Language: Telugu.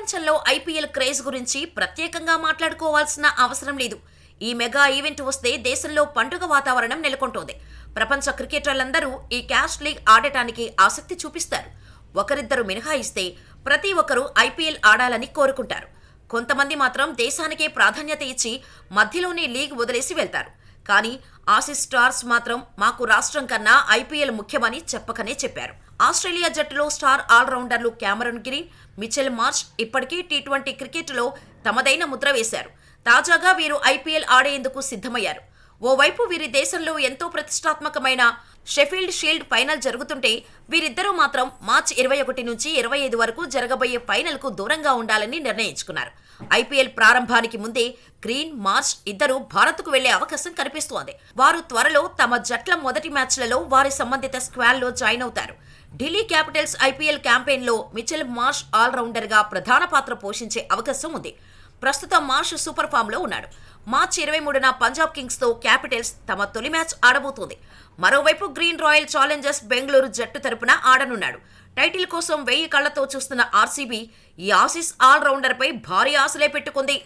ప్రపంచంలో ఐపీఎల్ క్రేజ్ గురించి ప్రత్యేకంగా మాట్లాడుకోవాల్సిన అవసరం లేదు. ఈ మెగా ఈవెంట్ వస్తే దేశంలో పండుగ వాతావరణం నెలకొంటోంది. ప్రపంచ క్రికెటర్లందరూ ఈ క్యాష్ లీగ్ ఆడటానికి ఆసక్తి చూపిస్తారు. ఒకరిద్దరు మినహాయిస్తే ప్రతి ఒక్కరూ ఐపీఎల్ ఆడాలని కోరుకుంటారు. కొంతమంది మాత్రం దేశానికే ప్రాధాన్యత ఇచ్చి మధ్యలోనే లీగ్ వదిలేసి వెళ్తారు. కానీ ఆసీస్ స్టార్స్ మాత్రం మాకు రాష్ట్రం కన్నా ఐపీఎల్ ముఖ్యమని చెప్పకనే చెప్పారు. ఆస్ట్రేలియా జట్టులో స్టార్ ఆల్రౌండర్లు క్యామరన్ గ్రీన్, మిచెల్ మార్ష్ ఇప్పటికీ టీ20 క్రికెట్లో తమదైన ముద్ర వేశారు. తాజాగా వీరు ఐపీఎల్ ఆడేందుకు సిద్ధమయ్యారు. ఓవైపు వీరి దేశంలో ఎంతో ప్రతిష్టాత్మకమైన షెఫీల్డ్ షీల్డ్ ఫైనల్ జరుగుతుంటే, వీరిద్దరూ మాత్రం మార్చి 21 నుంచి 25 వరకు జరగబోయే ఫైనల్కు దూరంగా ఉండాలని నిర్ణయించుకున్నారు. ఐపీఎల్ ప్రారంభానికి ముందే గ్రీన్, మార్ష్ ఇద్దరు భారత్కు వెళ్లే అవకాశం కనిపిస్తోంది. వారు త్వరలో తమ జట్ల మొదటి మ్యాచ్లలో వారి సంబంధిత స్క్వాడ్లో జాయిన్ అవుతారు. ఢిల్లీ క్యాపిటల్స్ ఐపీఎల్ క్యాంపెయిన్లో మిచెల్ మార్ష్ ఆల్రౌండర్గా ప్రధాన పాత్ర పోషించే అవకాశం ఉంది. ప్రస్తుతం మార్ష్ సూపర్ ఫామ్లో ఉన్నాడు. మార్చి 23న పంజాబ్ కింగ్స్తో క్యాపిటల్స్ తమ తొలి మ్యాచ్ ఆడబోతోంది. మరోవైపు గ్రీన్ రాయల్ ఛాలెంజర్స్ బెంగళూరు జట్టు తరపున ఆడనున్నాడు. టైటిల్ కోసం 1000 కళ్లతో చూస్తున్న ఆర్సీబీ ఈ ఆసీస్ ఆల్రౌండర్పై భారీ ఆశలే పెట్టుకుంది.